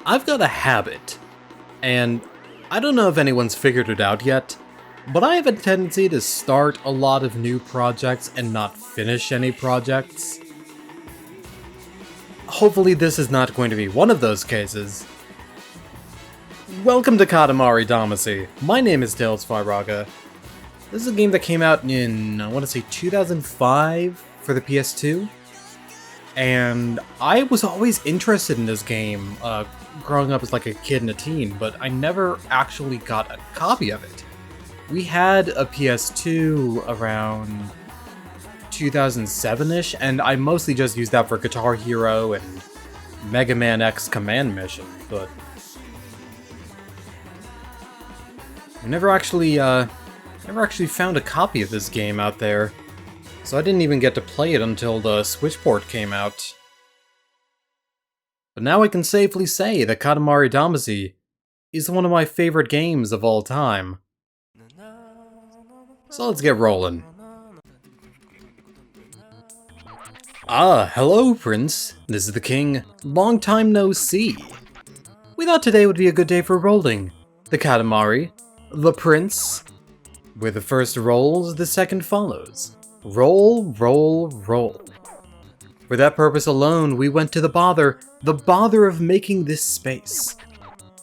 I've got a habit, and I don't know if anyone's figured it out yet, but I have a tendency to start a lot of new projects and not finish any projects. Hopefully this is not going to be one of those cases. Welcome to Katamari, Damacy. My name is Tails Firaga. This is a game that came out in, I want to say 2005 for the PS2. And I was always interested in this game, growing up as like a kid and a teen, but I never actually got a copy of it. We had a PS2 around 2007-ish, and I mostly just used that for Guitar Hero and Mega Man X Command Mission, but I never actually found a copy of this game out there. So I didn't even get to play it until the Switch port came out. But now I can safely say that Katamari Damacy is one of my favorite games of all time. So let's get rolling. Ah, hello, Prince. This is the King. Long time no see. We thought today would be a good day for rolling. The Katamari, the Prince. With the first rolls, the second follows. Roll, roll, roll. For that purpose alone, we went to the bother of making this space.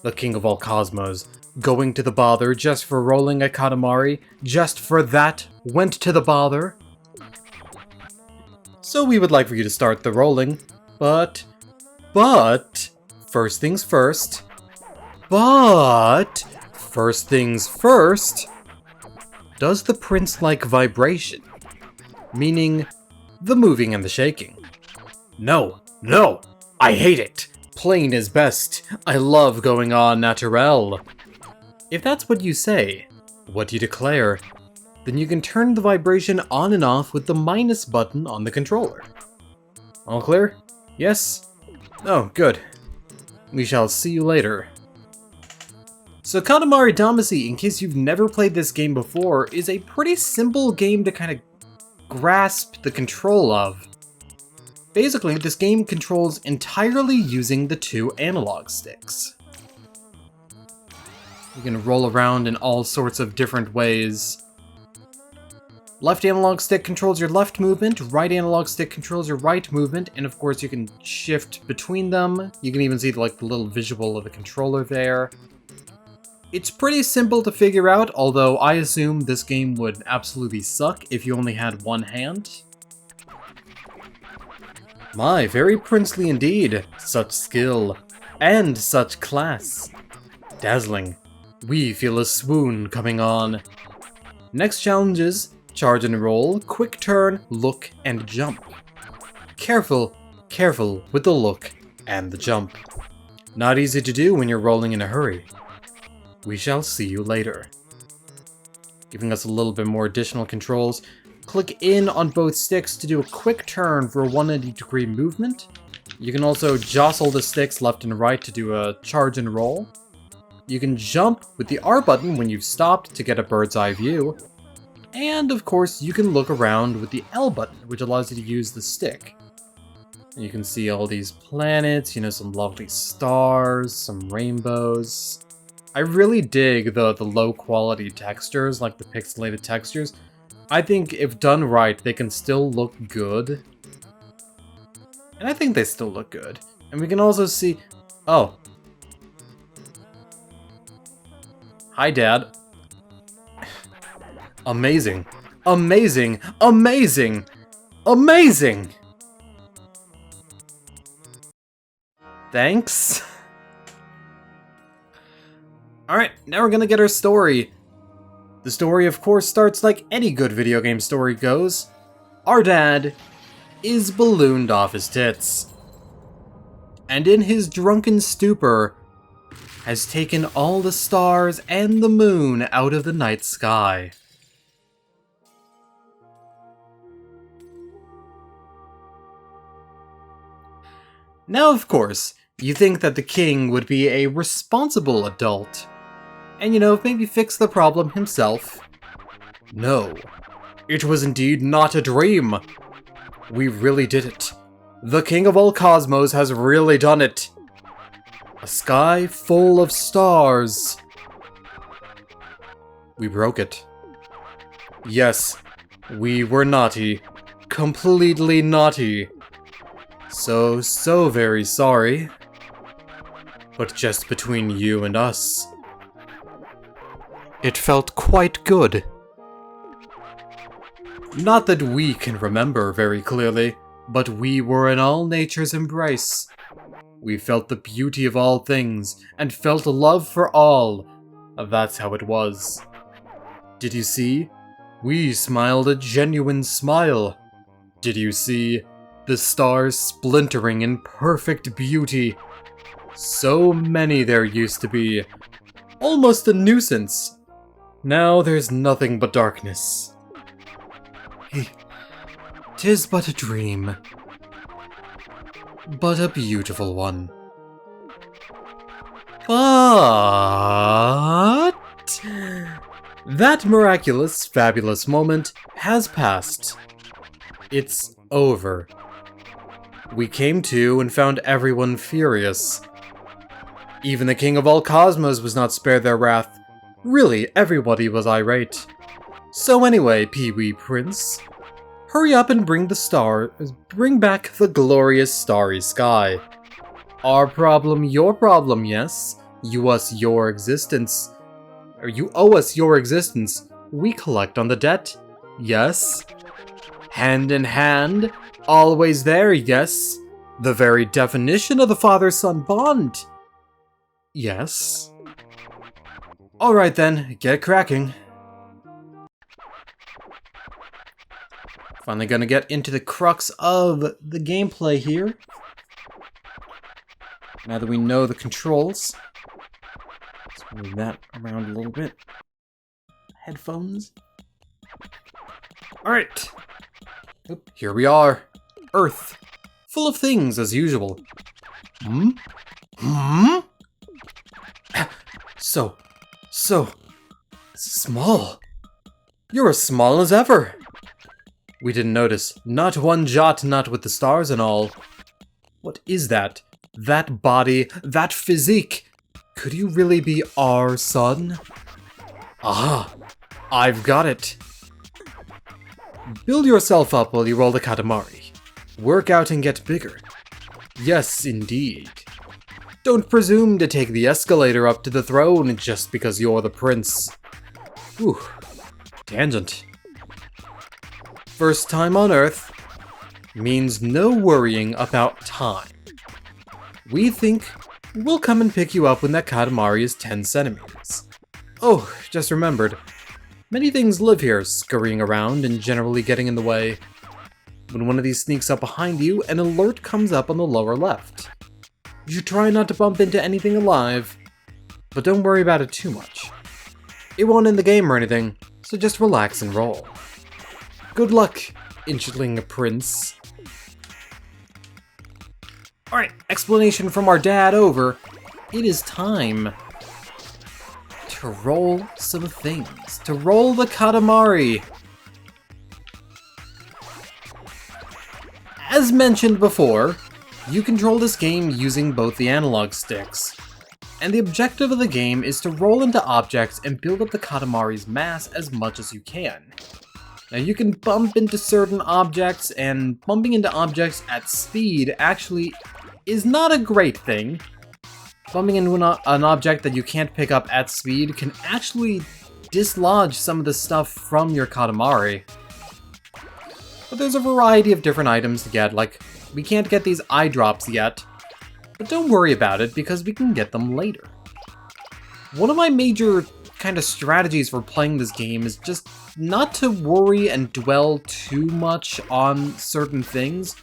The King of all Cosmos, going to the bother just for rolling a Katamari, just for that, went to the bother. So we would like for you to start the rolling, but, first things first, does the Prince like vibration? Meaning, the moving and the shaking. No, I hate it. Plain is best. I love going on naturel. If that's what you say, what you declare, then you can turn the vibration on and off with the minus button on the controller. All clear? Yes? Oh, good. We shall see you later. So Katamari Damacy, in case you've never played this game before, is a pretty simple game to kind of grasp the control of. Basically, this game controls entirely using the two analog sticks. You can roll around in all sorts of different ways. Left analog stick controls your left movement, right analog stick controls your right movement, and of course you can shift between them. You can even see the little visual of the controller there. It's pretty simple to figure out, although I assume this game would absolutely suck if you only had one hand. My, very princely indeed. Such skill. And such class. Dazzling. We feel a swoon coming on. Next challenge is charge and roll, quick turn, look, and jump. Careful with the look and the jump. Not easy to do when you're rolling in a hurry. We shall see you later. Giving us a little bit more additional controls. Click in on both sticks to do a quick turn for a 180-degree movement. You can also jostle the sticks left and right to do a charge and roll. You can jump with the R button when you've stopped to get a bird's eye view. And of course, you can look around with the L button, which allows you to use the stick. You can see all these planets, some lovely stars, some rainbows. I really dig the low quality textures, like the pixelated textures. I think if done right, they can still look good. And I think they still look good. And we can also see... Oh. Hi, Dad. Amazing. Amazing. Amazing. Amazing! Thanks. Alright, now we're gonna get our story. The story, of course, starts like any good video game story goes. Our dad is ballooned off his tits. And in his drunken stupor, has taken all the stars and the moon out of the night sky. Now, of course, you think that the king would be a responsible adult. And maybe fix the problem himself. No. It was indeed not a dream. We really did it. The King of all Cosmos has really done it. A sky full of stars. We broke it. Yes, we were naughty. Completely naughty. So very sorry. But just between you and us, it felt quite good. Not that we can remember very clearly, but we were in all nature's embrace. We felt the beauty of all things, and felt love for all. That's how it was. Did you see? We smiled a genuine smile. Did you see? The stars splintering in perfect beauty. So many there used to be. Almost a nuisance. Now there's nothing but darkness. 'Tis but a dream. But a beautiful one. But that miraculous, fabulous moment has passed. It's over. We came to and found everyone furious. Even the king of all cosmos was not spared their wrath. Really, everybody was irate. So anyway, Pee-wee Prince, hurry up and bring back the glorious starry sky. Our problem, your problem, yes. You owe us your existence. We collect on the debt, yes. Hand in hand, always there, yes. The very definition of the father-son bond. Yes. Alright then, get cracking. Finally gonna get into the crux of the gameplay here. Now that we know the controls. Let's move that around a little bit. Headphones. Alright. Here we are. Earth. Full of things as usual. So small. You're as small as ever. We didn't notice. Not one jot, not with the stars and all. What is that? That body, that physique. Could you really be our son? Aha! I've got it. Build yourself up while you roll the Katamari. Work out and get bigger. Yes, indeed. Don't presume to take the escalator up to the throne just because you're the prince. Whew. Tangent. First time on Earth means no worrying about time. We think we'll come and pick you up when that Katamari is 10 centimeters. Oh, just remembered. Many things live here, scurrying around and generally getting in the way. When one of these sneaks up behind you, an alert comes up on the lower left. You should try not to bump into anything alive, but don't worry about it too much. It won't end the game or anything, so just relax and roll. Good luck, Inchling Prince. Alright, explanation from our dad over. It is time to roll some things. To roll the Katamari. As mentioned before, you control this game using both the analog sticks. And the objective of the game is to roll into objects and build up the Katamari's mass as much as you can. Now you can bump into certain objects, and bumping into objects at speed actually is not a great thing. Bumping into an object that you can't pick up at speed can actually dislodge some of the stuff from your Katamari. But there's a variety of different items to get, like, we can't get these eye drops yet, but don't worry about it because we can get them later. One of my major kind of strategies for playing this game is just not to worry and dwell too much on certain things,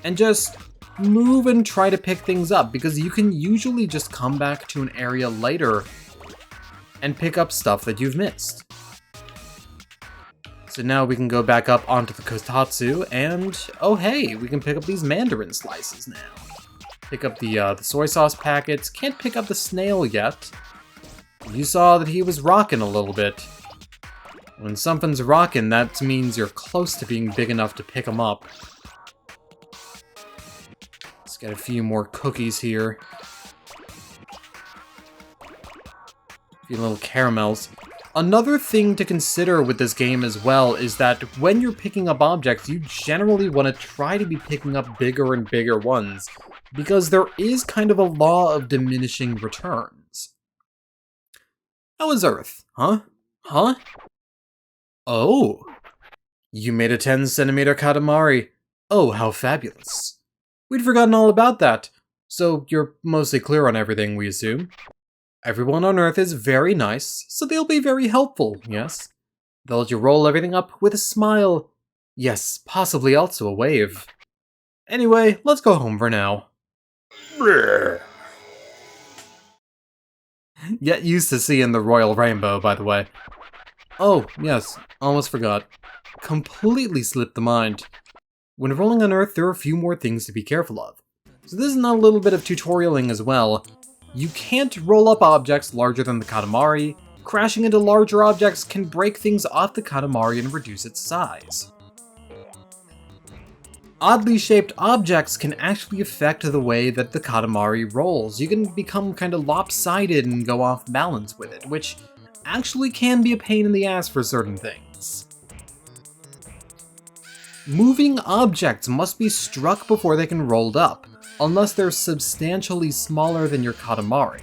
and just move and try to pick things up, because you can usually just come back to an area later and pick up stuff that you've missed. So now we can go back up onto the kotatsu, and oh hey, we can pick up these mandarin slices now. Pick up the soy sauce packets. Can't pick up the snail yet. You saw that he was rocking a little bit. When something's rocking, that means you're close to being big enough to pick them up. Let's get a few more cookies here. few little caramels. Another thing to consider with this game as well is that when you're picking up objects, you generally want to try to be picking up bigger and bigger ones, because there is kind of a law of diminishing returns. How is Earth? Huh? Huh? Oh! You made a 10-centimeter Katamari. Oh, how fabulous. We'd forgotten all about that. So you're mostly clear on everything, we assume? Everyone on Earth is very nice, so they'll be very helpful, yes? They'll let you roll everything up with a smile. Yes, possibly also a wave. Anyway, let's go home for now. Get used to seeing the royal rainbow, by the way. Oh, yes, almost forgot. Completely slipped the mind. When rolling on Earth, there are a few more things to be careful of. So this is not a little bit of tutorialing as well. You can't roll up objects larger than the Katamari. Crashing into larger objects can break things off the Katamari and reduce its size. Oddly shaped objects can actually affect the way that the Katamari rolls. You can become kind of lopsided and go off balance with it, which actually can be a pain in the ass for certain things. Moving objects must be struck before they can rolled up, unless they're substantially smaller than your Katamari.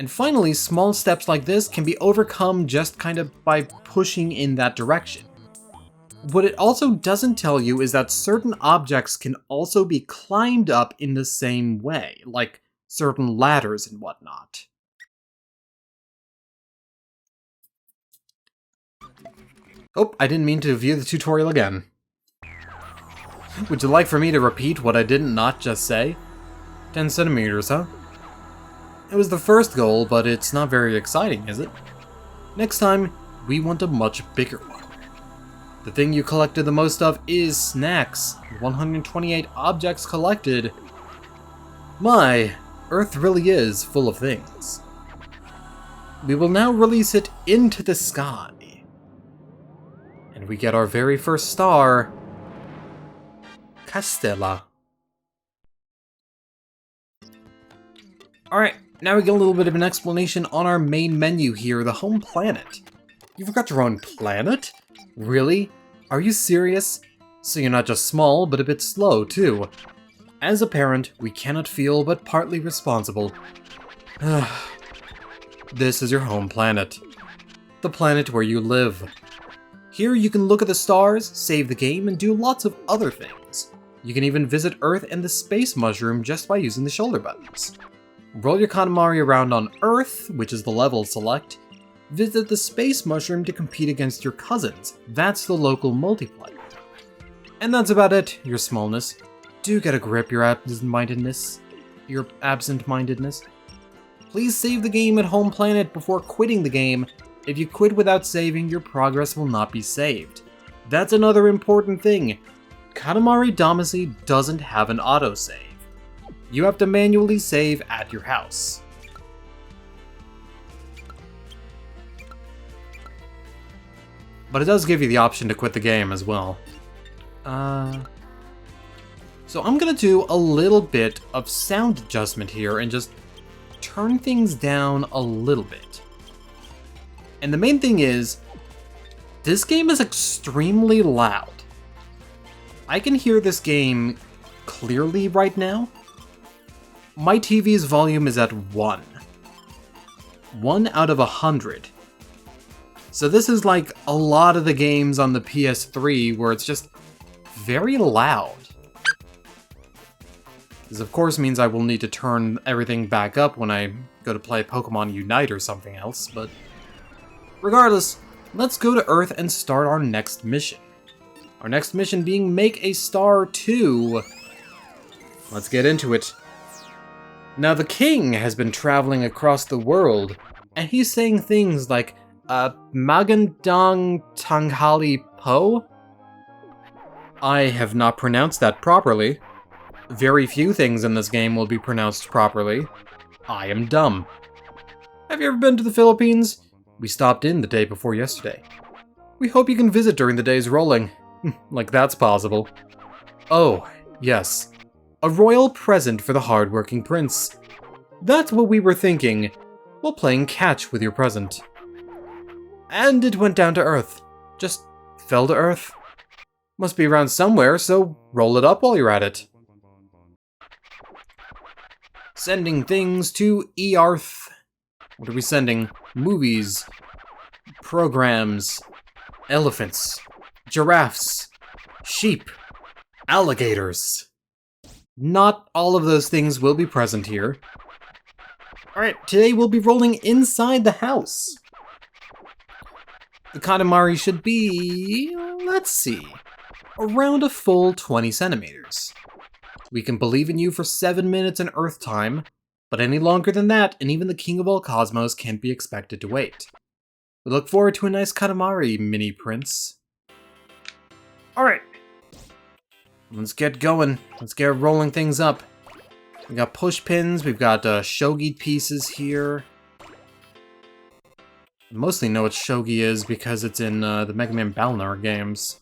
And finally, small steps like this can be overcome just kind of by pushing in that direction. What it also doesn't tell you is that certain objects can also be climbed up in the same way, like certain ladders and whatnot. Oh, I didn't mean to view the tutorial again. Would you like for me to repeat what I did not just say? 10 centimeters, huh? It was the first goal, but it's not very exciting, is it? Next time, we want a much bigger one. The thing you collected the most of is snacks. 128 objects collected. My, Earth really is full of things. We will now release it into the sky. And we get our very first star, Castella. Alright, now we get a little bit of an explanation on our main menu here, the home planet. You forgot your own planet? Really? Are you serious? So you're not just small, but a bit slow, too. As a parent, we cannot feel but partly responsible. This is your home planet. The planet where you live. Here you can look at the stars, save the game, and do lots of other things. You can even visit Earth and the space mushroom just by using the shoulder buttons. Roll your Katamari around on Earth, which is the level select. Visit the space mushroom to compete against your cousins. That's the local multiplayer. And that's about it, your smallness. Do get a grip, your absent-mindedness. Please save the game at home planet before quitting the game. If you quit without saving, your progress will not be saved. That's another important thing. Katamari Damacy doesn't have an autosave. You have to manually save at your house. But it does give you the option to quit the game as well. So I'm gonna do a little bit of sound adjustment here and just turn things down a little bit. And the main thing is, this game is extremely loud. I can hear this game clearly right now. My TV's volume is at 1. 1 out of 100. So this is like a lot of the games on the PS3 where it's just very loud. This of course means I will need to turn everything back up when I go to play Pokemon Unite or something else, but regardless, let's go to Earth and start our next mission. Our next mission being Make a Star 2. Let's get into it. Now the king has been traveling across the world, and he's saying things like, Magandang Tanghali Po? I have not pronounced that properly. Very few things in this game will be pronounced properly. I am dumb. Have you ever been to the Philippines? We stopped in the day before yesterday. We hope you can visit during the day's rolling. Like that's possible. Oh, yes. A royal present for the hard-working prince. That's what we were thinking while playing catch with your present. And it went down to Earth. Just fell to Earth. Must be around somewhere, so roll it up while you're at it. Sending things to Earth. What are we sending? Movies, programs, elephants, giraffes, sheep, alligators. Not all of those things will be present here. Alright, today we'll be rolling inside the house. The Katamari should be, let's see, around a full 20 centimeters. We can believe in you for 7 minutes in Earth time, but any longer than that, and even the King of all Cosmos can't be expected to wait. We look forward to a nice Katamari, mini prince. Alright. Let's get going. Let's get rolling things up. We got push pins, we've got shogi pieces here. I mostly know what shogi is because it's in the Mega Man Balnor games.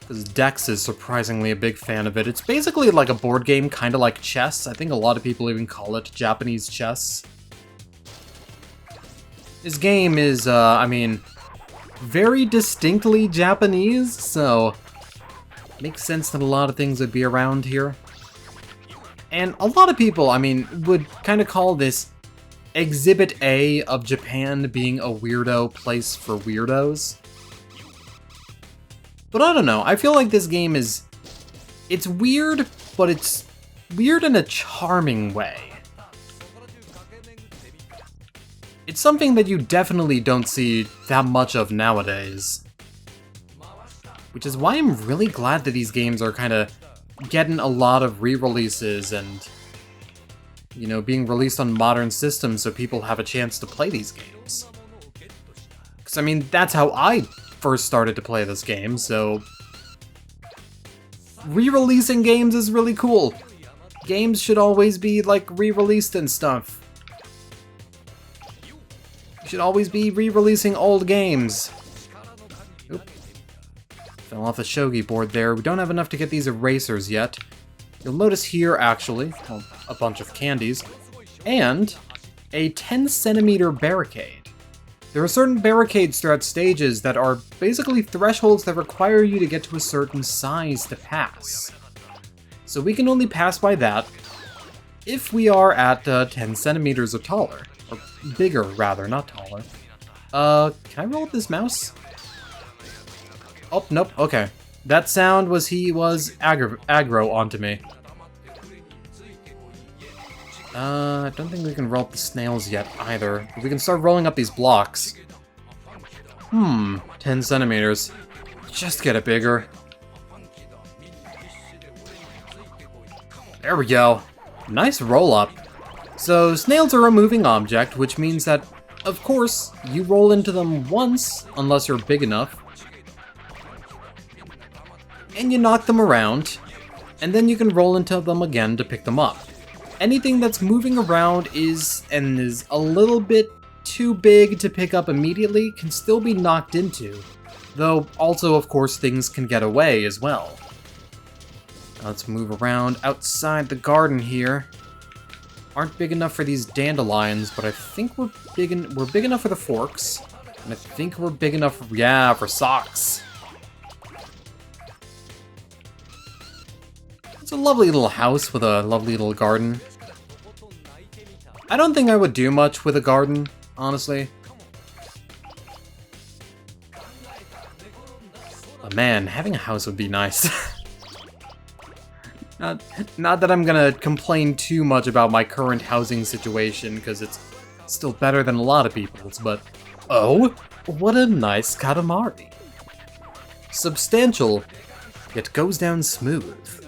Because Dex is surprisingly a big fan of it. It's basically like a board game, kind of like chess. I think a lot of people even call it Japanese chess. This game is, I mean, very distinctly Japanese, so makes sense that a lot of things would be around here. And a lot of people, I mean, would kind of call this Exhibit A of Japan being a weirdo place for weirdos. But I don't know, I feel like this game is... It's weird, but it's weird in a charming way. It's something that you definitely don't see that much of nowadays. Which is why I'm really glad that these games are kind of getting a lot of re-releases and, you know, being released on modern systems so people have a chance to play these games. Because, I mean, that's how I first started to play this game, so re-releasing games is really cool. Games should always be, like, re-released and stuff. You should always be re-releasing old games. Oop. Fell off the shogi board there. We don't have enough to get these erasers yet. You'll notice here, actually, well, a bunch of candies, and a 10-centimeter barricade. There are certain barricades throughout stages that are basically thresholds that require you to get to a certain size to pass. So we can only pass by that if we are at 10 centimeters or taller. Or bigger, rather, not taller. Can I roll with this mouse? Oh, nope, okay. That sound was he was aggro onto me. I don't think we can roll up the snails yet, either. But we can start rolling up these blocks. 10 centimeters. Just get it bigger. There we go. Nice roll-up. So, snails are a moving object, which means that, of course, you roll into them once, unless you're big enough. And you knock them around, and then you can roll into them again to pick them up. Anything that's moving around is a little bit too big to pick up immediately can still be knocked into, though also, of course, things can get away as well. Now let's move around outside the garden here. Aren't big enough for these dandelions, but I think we're big enough for the forks, and I think we're big enough for socks. It's a lovely little house with a lovely little garden. I don't think I would do much with a garden, honestly. But man, having a house would be nice. Not that I'm gonna complain too much about my current housing situation, because it's still better than a lot of people's, but... Oh, what a nice Katamari. Substantial, yet goes down smooth.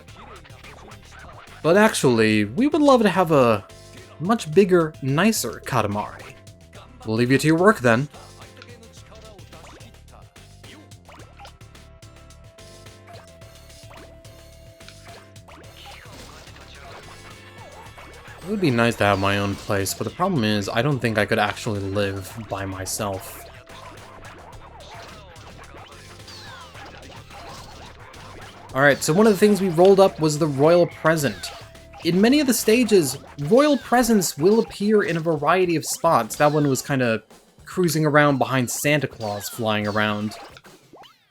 But actually, we would love to have a much bigger, nicer Katamari. We'll leave you to your work then. It would be nice to have my own place, but the problem is, I don't think I could actually live by myself. Alright, so one of the things we rolled up was the royal present. in many of the stages, royal presents will appear in a variety of spots. That one was kind of cruising around behind Santa Claus flying around.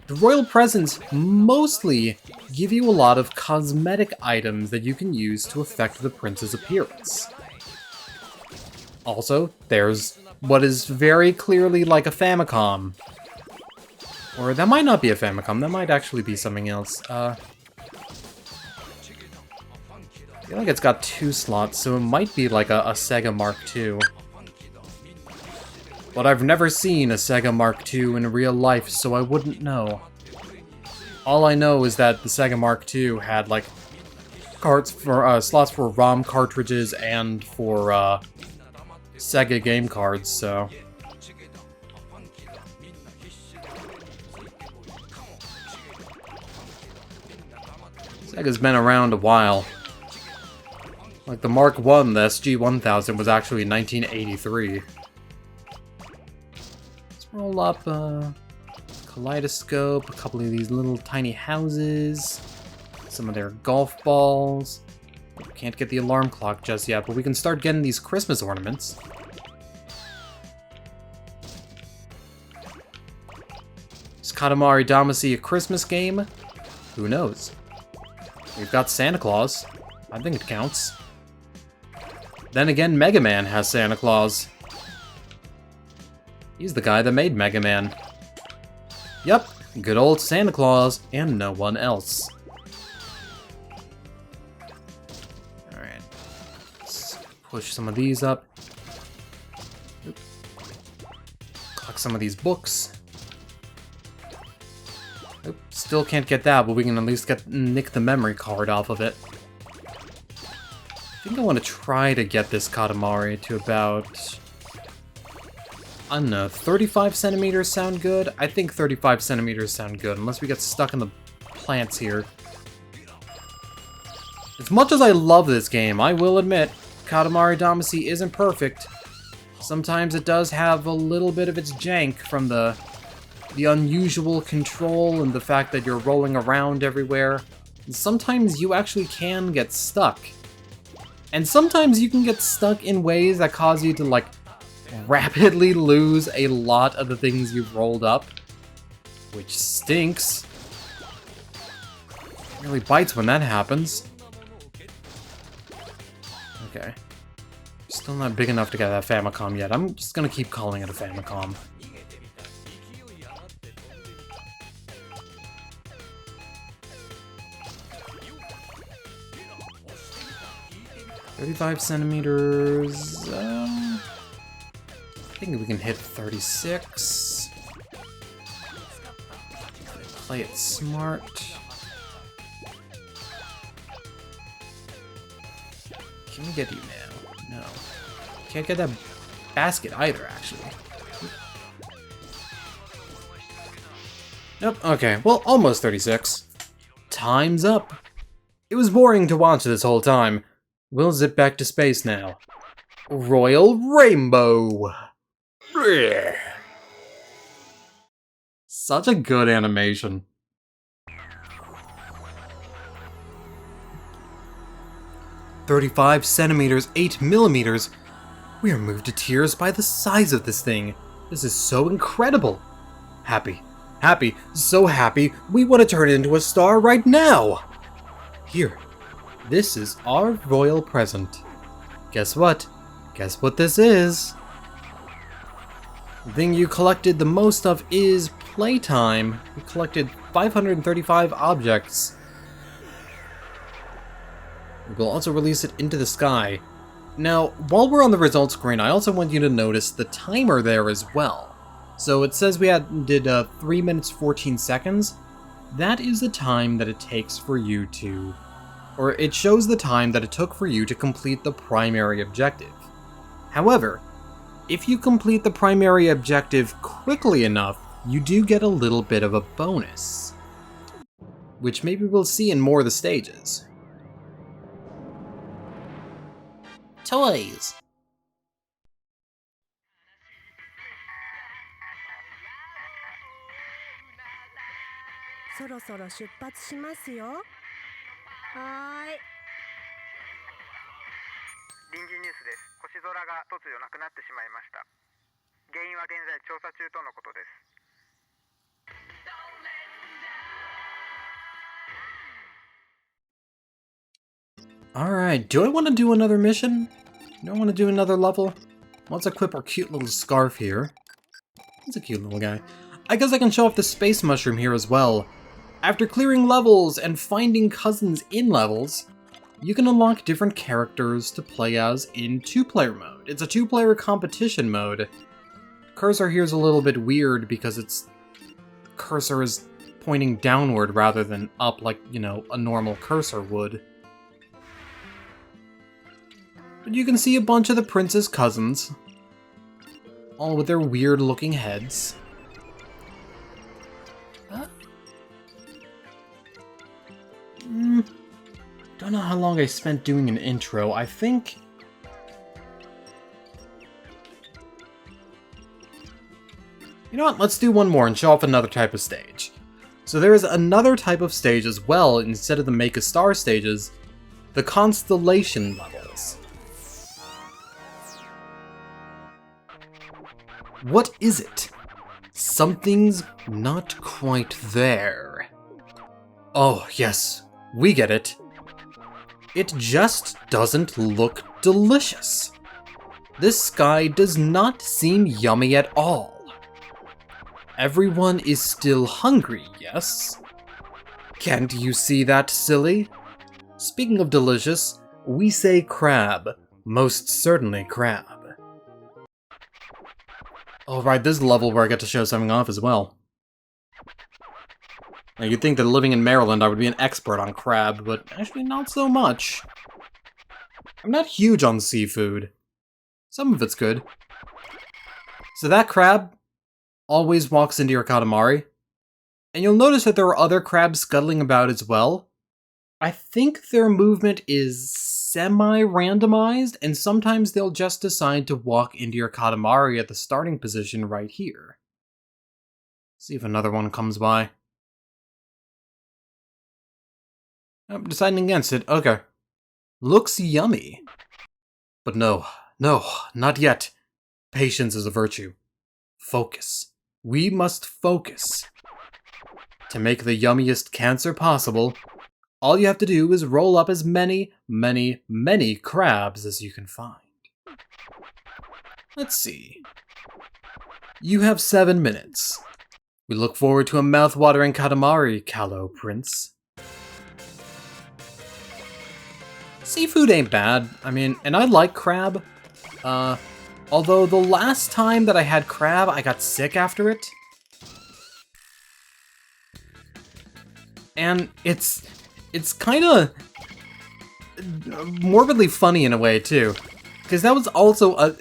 The royal presents mostly give you a lot of cosmetic items that you can use to affect the prince's appearance. Also, there's what is very clearly like a Famicom. Or that might not be a Famicom, that might actually be something else. I feel like it's got 2 slots, so it might be like a Sega Mark II. But I've never seen a Sega Mark II in real life, so I wouldn't know. All I know is that the Sega Mark II had, like, slots for ROM cartridges and for, Sega game cards, so... Sega's been around a while. Like, the Mark I, the SG-1000, was actually in 1983. Let's roll up, kaleidoscope, a couple of these little tiny houses, some of their golf balls. Can't get the alarm clock just yet, but we can start getting these Christmas ornaments. Is Katamari Damacy a Christmas game? Who knows? We've got Santa Claus. I think it counts. Then again, Mega Man has Santa Claus. He's the guy that made Mega Man. Yep, good old Santa Claus and no one else. Alright. Let's push some of these up. Oop. Collect some of these books. Oop, still can't get that, but we can at least nick the memory card off of it. I think I want to try to get this Katamari to about... I don't know, 35 centimeters sound good? I think 35 centimeters sound good, unless we get stuck in the plants here. As much as I love this game, I will admit, Katamari Damacy isn't perfect. Sometimes it does have a little bit of its jank from the unusual control and the fact that you're rolling around everywhere. And sometimes you actually can get stuck. And sometimes you can get stuck in ways that cause you to, like, rapidly lose a lot of the things you've rolled up, which stinks. It really bites when that happens. Okay. Still not big enough to get that Famicom yet. I'm just gonna keep calling it a Famicom. "35 centimeters, I think we can hit 36. Play it smart. Can we get you now? No. Can't get that basket either, actually. Nope, okay. Well, almost 36. Time's up. It was boring to watch this whole time. We'll zip back to space now. Royal Rainbow! Such a good animation. "35 centimeters, 8 millimeters. We are moved to tears by the size of this thing. This is so incredible. Happy, happy, so happy, we want to turn it into a star right now. Here, this is our royal present. Guess what? Guess what this is? The thing you collected the most of is playtime. We collected 535 objects. We'll also release it into the sky. Now, while we're on the results screen, I also want you to notice the timer there as well. So it says we did 3 minutes 14 seconds. That is the time that it takes for you to... or it shows the time that it took for you to complete the primary objective. However, if you complete the primary objective quickly enough, you do get a little bit of a bonus, which maybe we'll see in more of the stages. Toys! 臨時ニュースです。星空が突如なくなってしまいました。原因は現在調査中とのことです。Alright, do I want to do another mission? Do I want to do another level? Let's equip our cute little scarf here. He's a cute little guy. I guess I can show off the space mushroom here as well. After clearing levels and finding cousins in levels, you can unlock different characters to play as in 2-player mode. It's a 2-player competition mode. Cursor here is a little bit weird because its cursor is pointing downward rather than up like, you know, a normal cursor would. But you can see a bunch of the prince's cousins, all with their weird-looking heads. Don't know how long I spent doing an intro. I think... You know what? Let's do one more and show off another type of stage. So there is another type of stage as well, instead of the Make a Star stages, the Constellation levels. What is it? Something's not quite there. Oh, yes, we get it. It just doesn't look delicious. This sky does not seem yummy at all. Everyone is still hungry, yes? Can't you see that, silly? Speaking of delicious, we say crab. Most certainly crab. Alright, this is the level where I get to show something off as well. Now, you'd think that living in Maryland I would be an expert on crab, but actually not so much. I'm not huge on seafood. Some of it's good. So that crab always walks into your Katamari, and you'll notice that there are other crabs scuttling about as well. I think their movement is semi-randomized, and sometimes they'll just decide to walk into your Katamari at the starting position right here. See if another one comes by. I'm deciding against it. Okay. Looks yummy. But no, not yet. Patience is a virtue. Focus. We must focus. To make the yummiest cancer possible, all you have to do is roll up as many crabs as you can find. Let's see. You have 7 minutes. We look forward to a mouth-watering Katamari, Callow Prince. Seafood ain't bad. I mean, and I like crab. Although the last time that I had crab, I got sick after it. And it's kind of morbidly funny in a way, too. Because that was also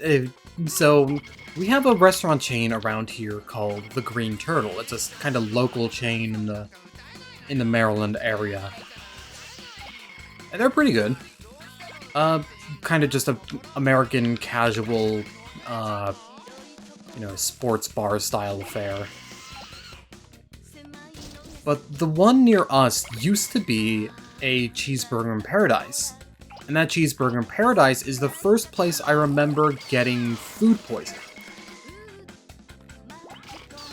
so we have a restaurant chain around here called the Green Turtle. It's a kind of local chain in the Maryland area. And they're pretty good. Kind of just a American casual, you know, sports bar style affair. But the one near us used to be a Cheeseburger in Paradise. And that Cheeseburger in Paradise is the first place I remember getting food poisoning.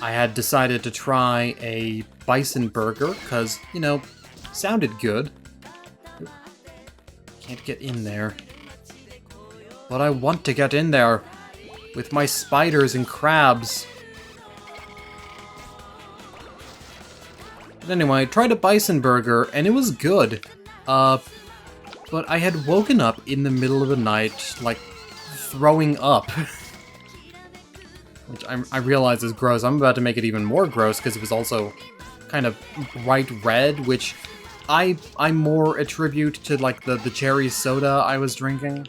I had decided to try a bison burger, because, you know, sounded good. Can't get in there. But I want to get in there with my spiders and crabs. But anyway, I tried a bison burger and it was good. But I had woken up in the middle of the night, like, throwing up. Which I realize is gross. I'm about to make it even more gross because it was also kind of bright red, which I more attribute to, like, the cherry soda I was drinking.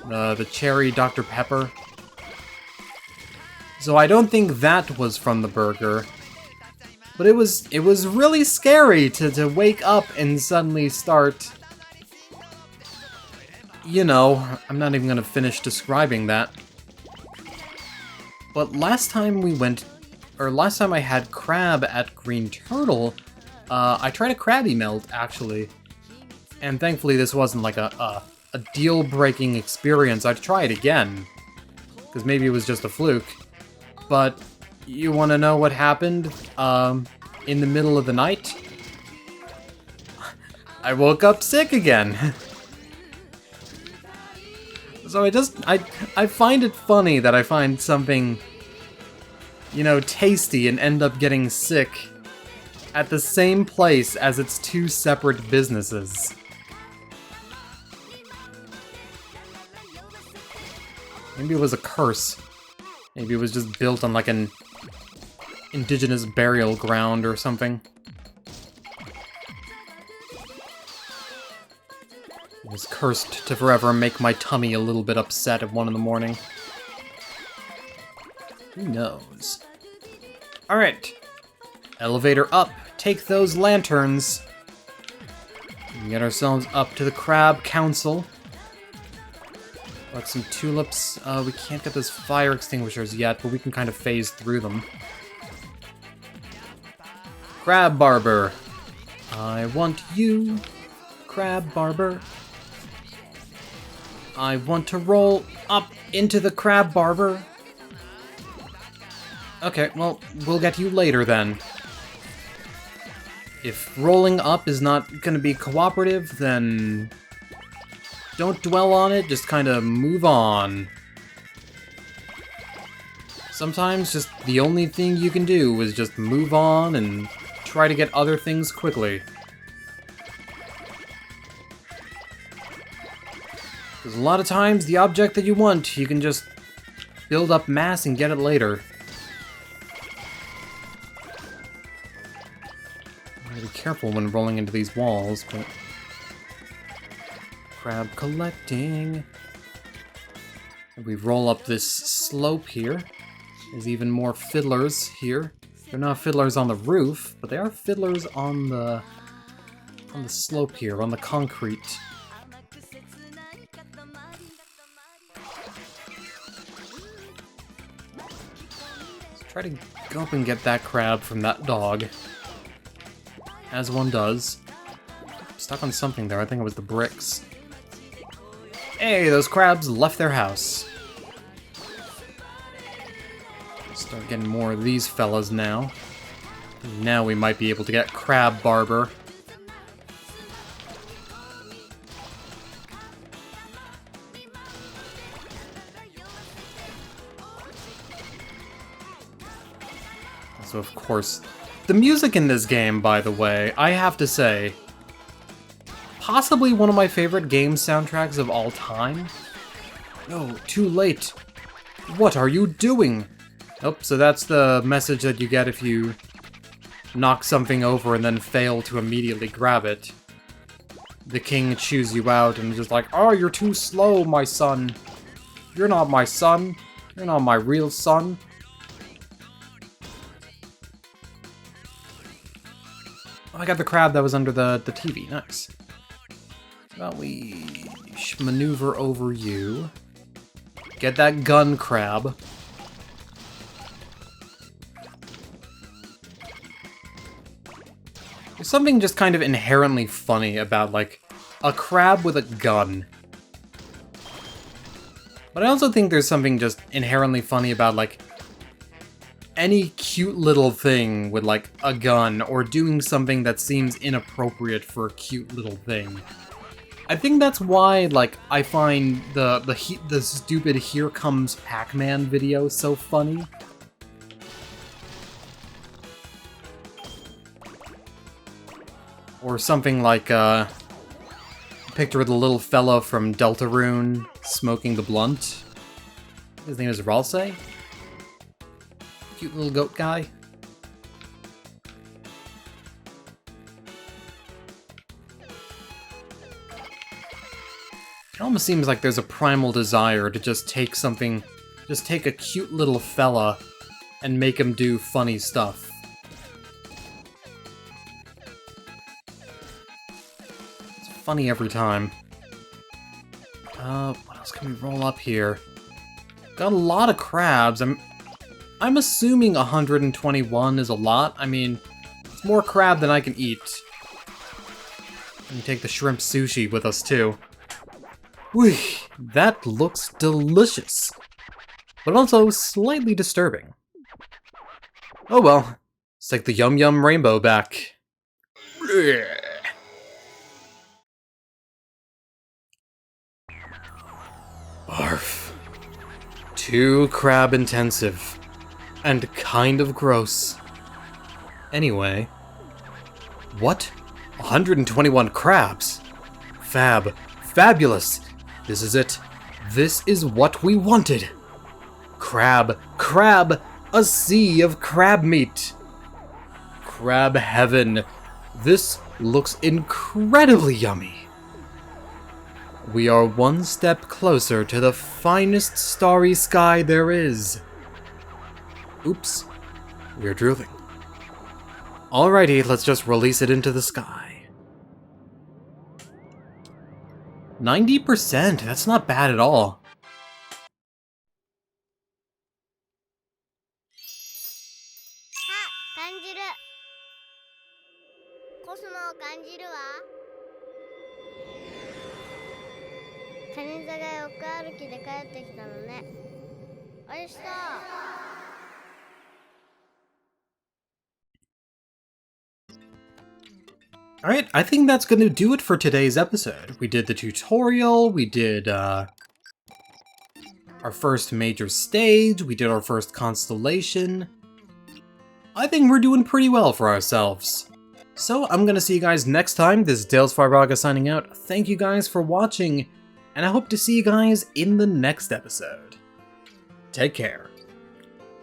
The cherry Dr. Pepper. So I don't think that was from the burger. But it was really scary to wake up and suddenly start... You know, I'm not even gonna finish describing that. But last time I had crab at Green Turtle, I tried a Krabby Melt, actually. And thankfully this wasn't like a a deal-breaking experience, I'd try it again. Because maybe it was just a fluke. But you want to know what happened in the middle of the night? I woke up sick again. So I find it funny that I find something, you know, tasty and end up getting sick at the same place as its two separate businesses. Maybe it was a curse. Maybe it was just built on like an indigenous burial ground or something. It was cursed to forever make my tummy a little bit upset at 1 in the morning. Who knows? Alright. Elevator up. Take those lanterns. We can get ourselves up to the Crab Council. Got some tulips. We can't get those fire extinguishers yet, but we can kind of phase through them. Crab Barber. I want you, Crab Barber. I want to roll up into the Crab Barber. Okay, well, we'll get you later then. If rolling up is not gonna be cooperative, then don't dwell on it, just kind of move on. Sometimes just the only thing you can do is just move on and try to get other things quickly. Because a lot of times, the object that you want, you can just build up mass and get it later. Gotta be careful when rolling into these walls, but... Crab collecting. And we roll up this slope here. There's even more fiddlers here. They're not fiddlers on the roof, but they are fiddlers on the slope here, on the concrete. Let's try to go up and get that crab from that dog. As one does. Stuck on something there, I think it was the bricks. Hey, those crabs left their house. Start getting more of these fellas now. Now we might be able to get Crab Barber. So of course, the music in this game, by the way, I have to say, possibly one of my favorite game soundtracks of all time. No, too late. What are you doing? Oh, so that's the message that you get if you knock something over and then fail to immediately grab it. The king chews you out and is just like, oh, you're too slow, my son. You're not my son. You're not my real son. Oh, I got the crab that was under the TV. Nice. How about we maneuver over you. Get that gun crab. There's something just kind of inherently funny about, like, a crab with a gun. But I also think there's something just inherently funny about, like, any cute little thing with, like, a gun, or doing something that seems inappropriate for a cute little thing. I think that's why, like, I find the stupid Here Comes Pac-Man video so funny. Or something like, a picture of the little fella from Deltarune smoking the blunt. His name is Ralsei? Cute little goat guy. It almost seems like there's a primal desire to just take something, just take a cute little fella and make him do funny stuff. It's funny every time. What else can we roll up here? Got a lot of crabs. I'm assuming 121 is a lot. I mean, it's more crab than I can eat. We can take the shrimp sushi with us too. Whew, that looks delicious, but also slightly disturbing. Oh well, let's take the Yum Yum Rainbow back. Barf. Too crab intensive, and kind of gross. Anyway, what? 121 crabs? Fabulous. This is it. This is what we wanted. Crab, a sea of crab meat. Crab heaven. This looks incredibly yummy. We are one step closer to the finest starry sky there is. Oops, we're drooling. Alrighty, let's just release it into the sky. 90%, that's not bad at all. Alright, I think that's gonna do it for today's episode. We did the tutorial, we did our first major stage, we did our first constellation. I think we're doing pretty well for ourselves. So I'm gonna see you guys next time. This is Tales Farbaga signing out. Thank you guys for watching, and I hope to see you guys in the next episode. Take care.